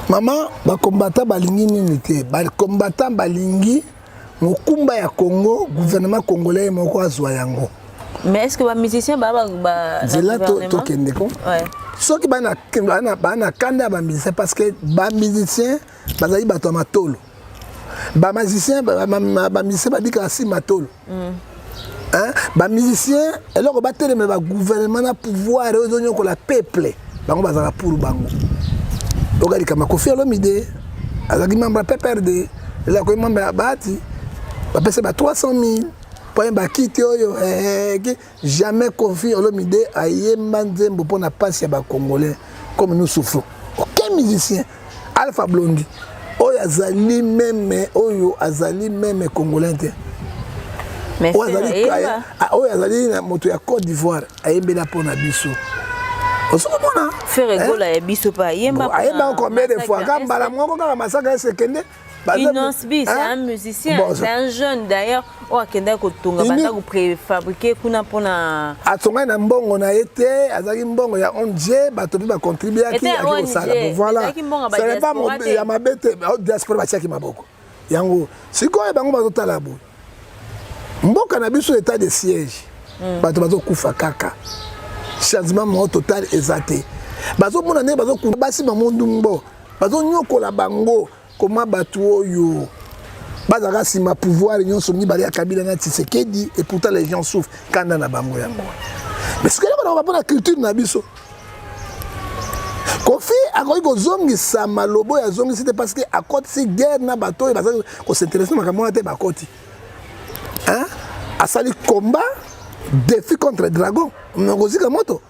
maman ba combattant balingi nini te ba combattant balingi mokumba ya Congo gouvernement congolais moko azwa yango. Mais est-ce que les musiciens zela to kende ko ouais so ki bana kanda ba musiciens parce que ba musiciens bazali bato matolo ba musiciens ba musiciens ba dika si matolo hein ba musiciens eloko batele me ba gouvernement na pouvoir ozonyo ko la peuple bango bazala pour bango ogali kama Koffi Olomide azaki membre PPRD la ko membre abati c'est 300 000 pour un bakiti oyo jamais Koffi Olomide a yemba nzembo pour na passe ya ba congolais comme nous souffrons. Aucun musicien Alpha Blondy oyo azali même congolais te. Mais oyo azali na moto ya Côte d'Ivoire ayembela pour na biso. Osomona Ferrego la biso pa yemba. Ayemba combien de fois quand bala moko ka masaka sekende. Inosbi, c'est un musicien, c'est un jeune d'ailleurs. Oh, Kenda Kotunga, banda ko préfabriquer kuna pona. Atonga na mbongo na été, azaki mbongo ya onje, bato bi ba contribuer aki au sala. Voilà. Ça n'est pas mon ya mabete, diaspora ba chaki maboko. Yango, sikoye bango bazo tala bo. Mboka na biso état de siège. Bato bazo kufa kaka. Changement mo total exacté. Bazo mona ne bazo kufa basi ba mondu mbo. Bazo nyokola bango. Comment battre yo bazaka sima pouvoir union somni bali Kabila na Tshisekedi et pourtant les gens souffrent quand na bango yango mais ce que là on va la culture na biso Koffi akoki kozongi sa malobo ya zongi c'était parce que à côté si guerre na bato et bazaka ko s'intéresser makambo te bakoti hein asali combat défi contre dragon ngozika moto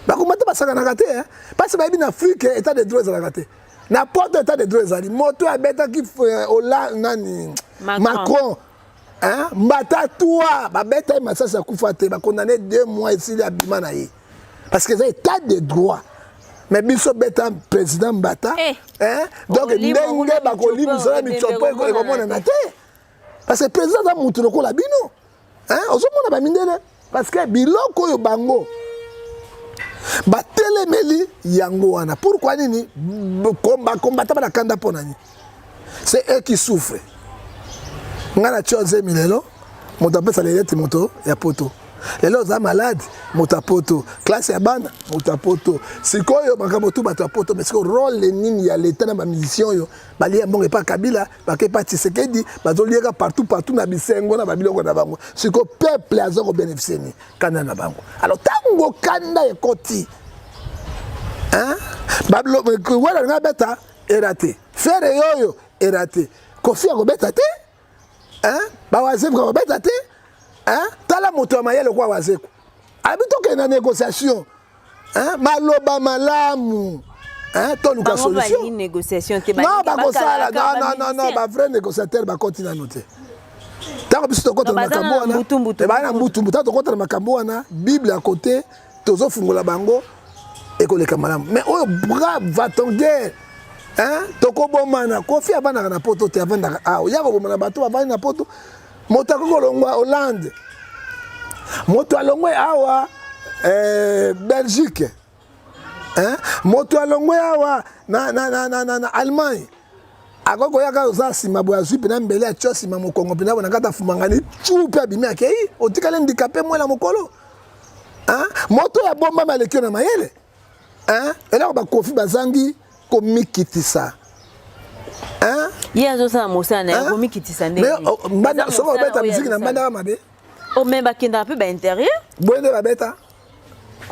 bakomata basaka na kate hein parce que ba en Afrique état de droit za la kate. N'importe état de droit ezali moto abeta ki Hollande nani Macron hein mbata toi babeta masasa kufa te ba condamné 2 mois ici à bima na ye parce que c'est état de droit mais biso beta président mbata hein donc ndenge ba ko libisa mi chopo ko komona na te parce que président za mutu loko la bino hein ozomona ba mindele parce que biloko yo bango batelemeli yango wana pourquoi nini combattre ba kanda ponani c'est eux qui souffrent ngana chose milelo moto apesa lelete moto ya poto lelo za malade moto apoto classe ya bana moto apoto sikoyo makambo tu bato apoto mais siko rôle nini ya l'état na ba musicien yo bali mbongo pa Kabila ba ke pa Tshisekedi bazo lieka partout na bisengo na babiloko na bango siko peuple azoko bénéficier ni kana na bango alors tango kanda ekoti hein bablo wala nga beta eraté faire yoyo eraté Koffi ko beta te hein ba wazem ko beta te hein tala moto ya mayele kwa wazeko abito ke na négociation hein maloba malamu hein to luka solution ba négociation te ba non ba ko sala non ba vrai négociateur ba continue noter tant que to kota makambo wana e ba na mbutu tant to kota makambo wana bible à côté tozo fungola bango et ko le kamalamu mais oh brave va-t-on guerre hein to ko bomana Koffi avanda na poto te avanda ah ya ko bomana bato avanda na poto moto akolongwa Hollande moto alongwe awa Belgique hein moto alongwe awa na Allemagne akoko yaka osasi mabo ya zupe na mbele ya chosi mamo Kongo pina bona kata fumangani chupe abimi akei otikale ndikape mwela mokolo hein moto ya bomba malekio na mayele hein ela ba kofi bazangi komikitisa hein yezo sa mosana ya komikitisa ndenge mbanda soko beta musique na mbanda mabe o memba kinda pe ba intérieur bwende babeta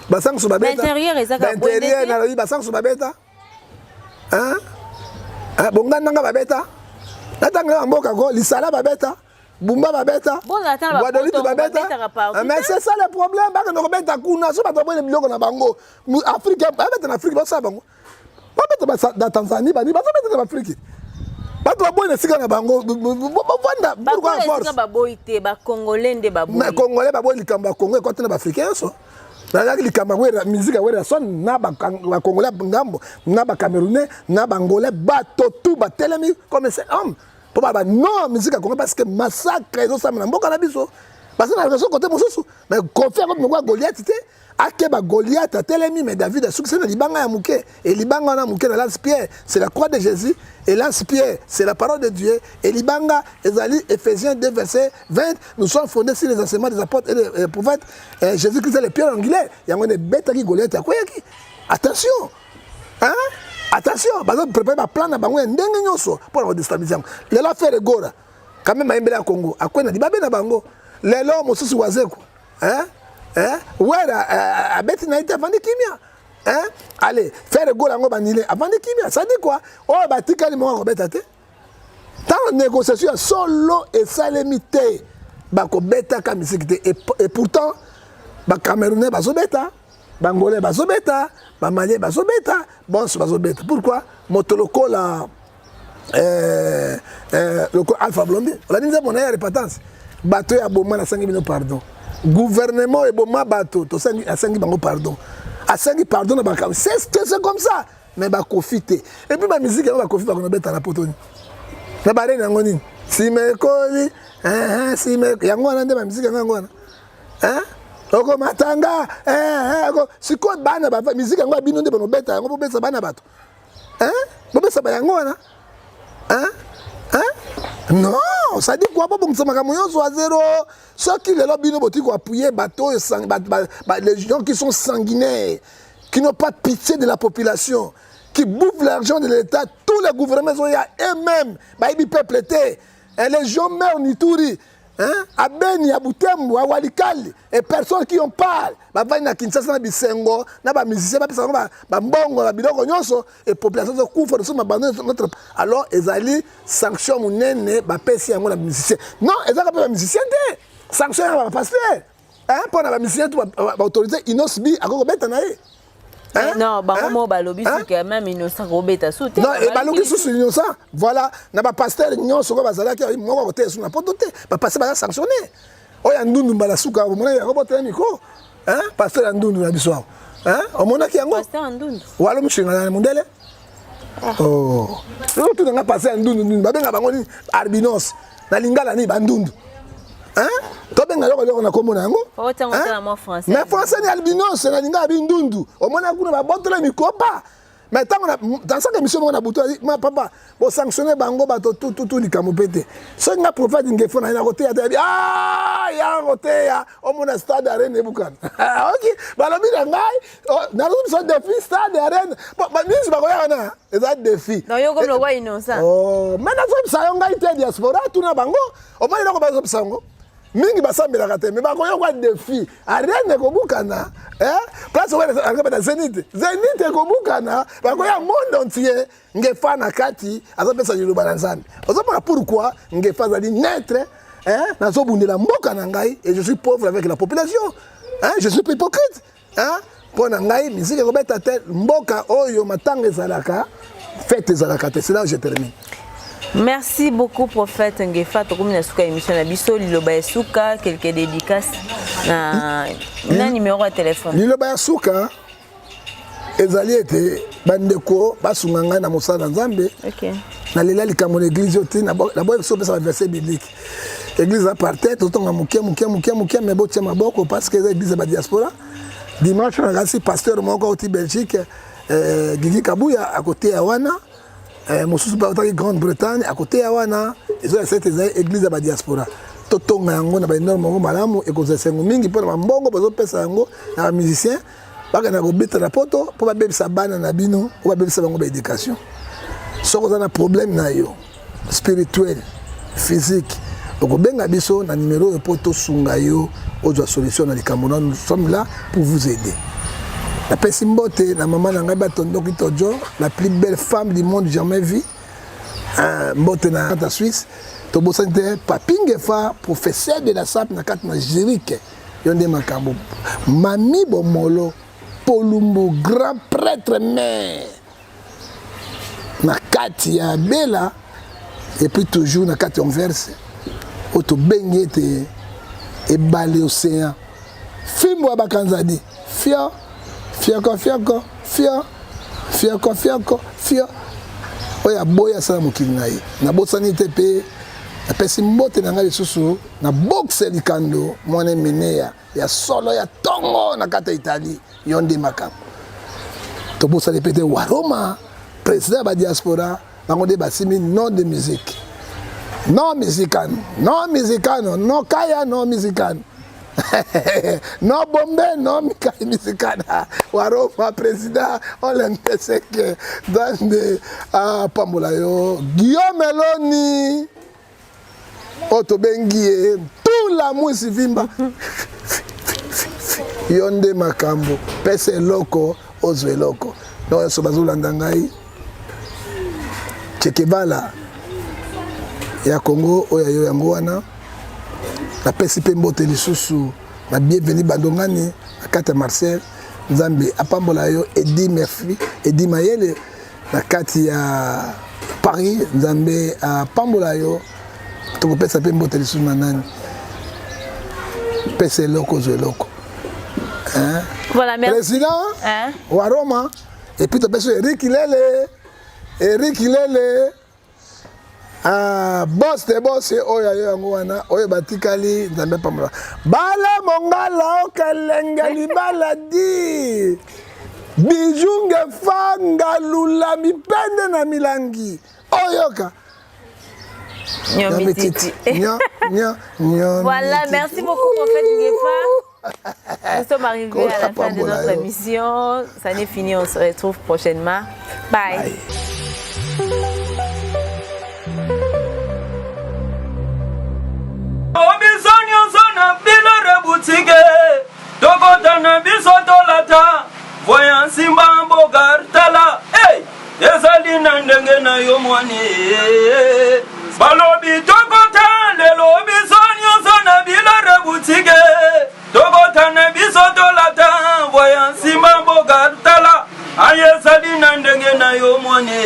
basangu so babeta intérieur ezaka bwende intérieur na lobi basangu so babeta hein bonganda nga babeta natanga mboka ko lisala babeta bumba babeta Guadeloupe babeta mais c'est ça le problème ba ko beta kuna so ba to bone biloko na bango Afrique babeta na Afrique ba sa bango babeta na Tanzanie ba ni ba babeta na Afrique ba to bone sika na bango vanda pourquoi force ba boité ba congolais nde ba boy mais congolais ba boy likamba Congo ko tena ba africain so na likamba wera musique wera son na ba congolais ngambo na ba camerounais na ba angolais bato tout ba telemi comme c'est homme pour ba non musique Congo parce que massacre zo sa na mboka na biso parce que na raison côté mosusu mais confia comme ngwa Goliath te akeba Goliath a telemi mais David a succès na libanga ya muke et libanga na muke na lance-pierre c'est la croix de Jésus et lance-pierre c'est la parole de Dieu et libanga ezali Ephésiens 2 verset 20 nous sommes fondés sur les enseignements des apôtres et des prophètes Jésus-Christ est le pierre angulaire yango ne beta ki Goliath akoyaki attention hein attention bazo préparer ba plan na bango ndenge nyoso pour la déstabiliser lelo faire gora quand même ayembela ya Congo akwena dibabe na bango lelo mosusu wazeko hein wera abeti na ite avandi kimia hein allez faire gora ngo banile avandi kimia ça dit quoi oh batikali mo ngo beta te tant négociation solo et salemité bako beta ka musique te et pourtant ba camerounais bazo beta bangolais bazo beta ba malien bazo beta bon bazo beta pourquoi motoloko la le Alpha Blondy la ninza mon air repentance bato ya boma na sangi bino pardon gouvernement et boma bato to sangi asangi bango pardon asangi pardon na baka c'est comme ça mais ba profiter et puis ba musique ba profiter ba beta na potoni na bare na ngoni si me koli si me yango na nde ba musique yango na hein oko matanga oko siko bana ba musique yango bino nde ba beta yango beta bana bato hein bobesa ba yango na non, ça dit quoi? Bon, ça m'a à zéro. Ceux qui les lobbies pour appuyer bateau, les gens qui sont sanguinaires, qui n'ont pas pitié de la population, qui bouffent l'argent de l'État, tous les gouvernements sont là eux-mêmes, ils peuvent plaider. Les gens meurent en Ituri. À Beni, à Butembo, à Walikali, et personne qui en parle. Va na Kinshasa na Bisengo, na ba musicien ba mbongo na biloko nyonso et population zo kufa de soma bande notre alors ezali sanction munene ba pesi yango na musicien. Non, ezaka pas musicien te. Sanction ya ba pasteur. Pour na ba musicien tout ba autorité inosbi akoko beta na ye. Non, bango mo balobi c'est quand même innocent robeta soute. Non, et balobi sous innocent. Voilà, na ba pasteur nyonso ko bazala ki mo ko te sous na potote, ba passer ba sanctionner. Oya ndundu mbala suka mona ya robota miko. Hein pasteur ndundu na biso. Hein o mona ki yango pasteur ndundu walo mshinga na mundele oh lo tu nga pasteur ndundu ba benga bango ni albinos na lingala ni bandundu. Hein to benga loko na komona yango o tango tala mo français mais français ni albinos na lingala bindundu o mona kuna ba botola mikopa mais tango dans cette émission on a buto ma papa bo sanctionner bango bato tout likambo pete so nga prophète ngefo na côté ya ya côté ya o mona stade arena bukan OK balobi na ngai na zo so défi stade arena ba minzi ba ko yana eza défi non yo comme le roi innocent oh mais na zo sa yo ngai te diaspora tout na bango o mona na ko ba zo sango mingi basambelaka te me bakoya kwa défi arene kobukana place oyo angabata Zénith ekobukana bakoya monde entier ngefa na kati azopesa liloba na Nzambe ozomaka pourquoi ngefa azali naître nazobundela mboka na ngai et je suis pauvre avec la population je suis pas hypocrite mpo na ngai misiki ekobeta te mboka oyo matanga ezalaka fête ezalaka te c'est là où je termine. Merci beaucoup prophète Ngefa tokomi na suka émission na biso liloba ya suka quelques dédicaces na numéro de téléphone liloba ya suka ezali ete bandeko basunga ngai na mosala Nzambe OK na lela likambo l'église oti na boye so pesa verset biblique église à partir totonga mukia mais botia maboko parce que église ba diaspora dimanche on a aussi pasteur moko au Belgique Gigi Kabuya à côté à wana mosusu ba au Grande-Bretagne à côté à wana ils ont cette église ba diaspora totonga yango na ba énorme malamu et cause sengo mingi pour mbongo bazo pesa yango na musicien baka na kobeta na poto po ba bebisa bana na bino po ba bebisa bango ba éducation soko za na problème na yo spirituel physique donc benga biso na numéro et poto sunga yo ozwa solution na likambo nous sommes là pour vous aider la pesimbote na maman na ngai batondo kitojo la plus belle femme du monde jamais vue mbote na ta Suisse to bosante papingefa professeur de la SAP na kat na Jérique yonde makambo mami bomolo polumbu grand prêtre mère na kati ya bela et puis toujours na kati on verse auto bengete et balé océan fimbo bakanzadi fio fiako oya boya sala mokili na ye na bosani te pe na pesi mbote na ngai lisusu na boxe likando mwana menea ya solo ya tongo na kati ya Italie yonde makambo to bosali pe te waroma président ba diaspora bango de basimi non de musique non musicano no kaya no musicano no bombe no mikai musicana waroma président on l'empêche que dans de pambola yo Guillaume Meloni Oto bengie tout la musi vimba yonde makambo pese loko ozwe loko no so bazulanda ngai Chekevala ya Congo oya yo yango wana na pesi pe mbote lisusu na bienvenue bandongani akata Marcel Nzambe apambola yo Edi Mayele na kati ya Paris Nzambe apambola yo to pesa pe mbote lisusu na nani pese loko zo loko hein voilà merci président hein wa Roma et puis to pesa Eric Lele boss de boss oya yo yango wana oyo batikali Nzambe pambola bala mongala okalenga libala di bijunge fanga lula mipende na milangi oyoka voilà, merci beaucoup Prophète Ngefa. Nous sommes arrivés à la fin de notre émission. Ça n'est fini, on se retrouve prochainement. Bye. Voyant Simba Bogartala, hey, ezali na ndenge na yo mwane. Balobi tokota le lobi sonyo sona bila rebutike. Tokota na biso tolata, voyant Simba Bogartala, ayezali na ndenge na yo mwane.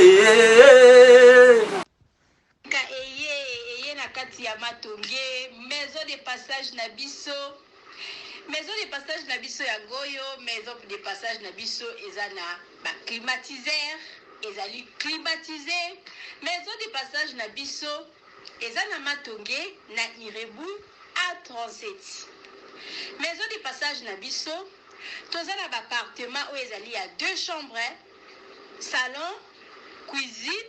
Eye na kati ya matonge, maison de passage na biso. Maison de passage na biso ya goyo, maison de passage na biso ezana ba climatiseur, ezali climatisé. Maison de passage na biso ezana matonge na Irebu A37. Maison de passage na biso tozana ba appartement où ezali à 2 chambres, salon, cuisine.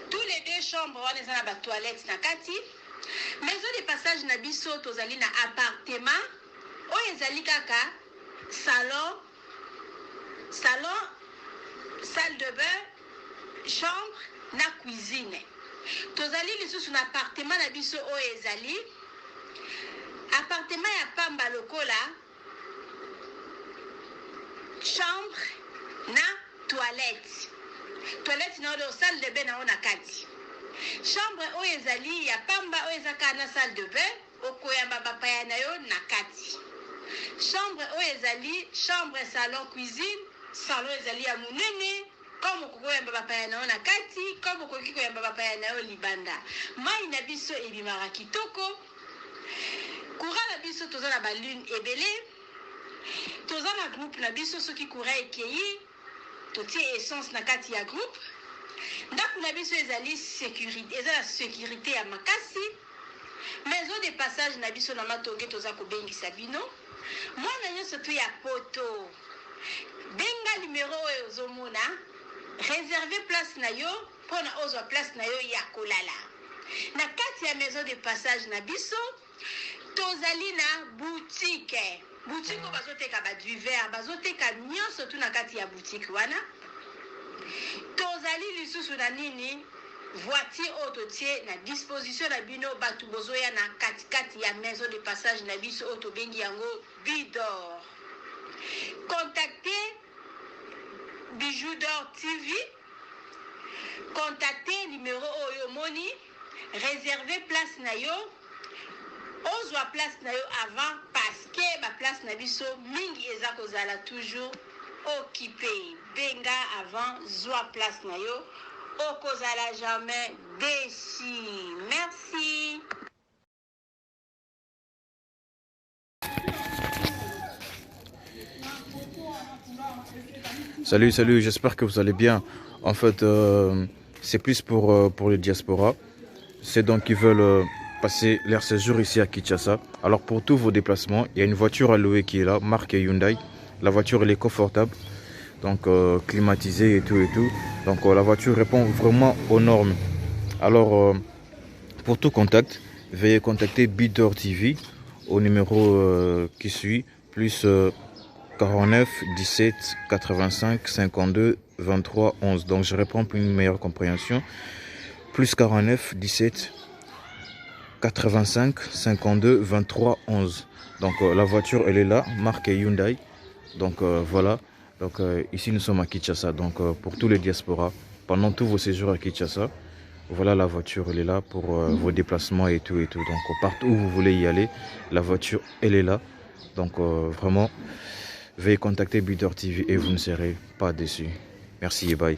Tous les 2 chambres on ezana ba toilette na kati. Maison de passage na biso tozali na appartement oyo ezali kaka salon, salle de bain, chambre na cuisine. Tozali lisusu na appartement na biso oyo ezali appartement ya pamba lokola chambre na toilette na oyo salle de bain na ona kati. Chambre oyo ezali ya pamba oyo ezaka na salle de bain okoyamba bapaya na yo na kati. Chambre oyo ezali chambre salon cuisine, salon ezali ya munene comme kokoyamba bapaya na yo na kati, comme koki koyamba bapaya na yo libanda. Mai na biso ebimaka kitoko. Courant na biso toza na balune ebele. Toza na groupe na biso soki courant ekeyi totie essence na kati ya groupe. Ndako na biso ezali sécurité, ezala sécurité ya makasi. maison de passage na biso na matonge toza kobengisa bino mwana nyonso tu ya poto benga numéro oyo ozomona réserve place na yo mpona ozwa place na yo ya kolala na kati ya maison de passage na biso tozali na boutique oyo bazoteka baduver bazoteka nyonso tu na kati ya boutique wana tozali lisusu na nini voiture oyo totie na disposition na bino bato bozoya na katikati ya maison de passage na biso oyo tobengi yango Bidor. Contactez Bijou d'Or TV, contactez numéro oyo moni, réservez place na yo, ozwa place na yo avant parce que ba place na biso mingi eza kozala toujours occupé. Benga avant zwa place na yo, okozala jamais déçu. Merci. Salut, j'espère que vous allez bien. En fait, c'est plus pour les diasporas. C'est donc qui veulent passer leur séjour ici à Kinshasa. Alors pour tous vos déplacements, il y a une voiture à louer qui est là, marque Hyundai. La voiture elle est confortable, donc climatisée et tout. Donc la voiture répond vraiment aux normes. Alors pour tout contact, veuillez contacter Bidor TV au numéro qui suit, plus 49 17 85 52 23 11. Donc je réponds pour une meilleure compréhension. Plus 49 17 85 52 23 11. Donc la voiture elle est là, marque Hyundai. Donc voilà. Donc ici nous sommes à Kinshasa. Donc pour tous les diasporas, pendant tous vos séjours à Kinshasa, voilà la voiture elle est là pour vos déplacements et tout. Donc partout où vous voulez y aller, la voiture elle est là. Donc vraiment, veuillez contacter Bidor TV et vous ne serez pas déçus. Merci et bye.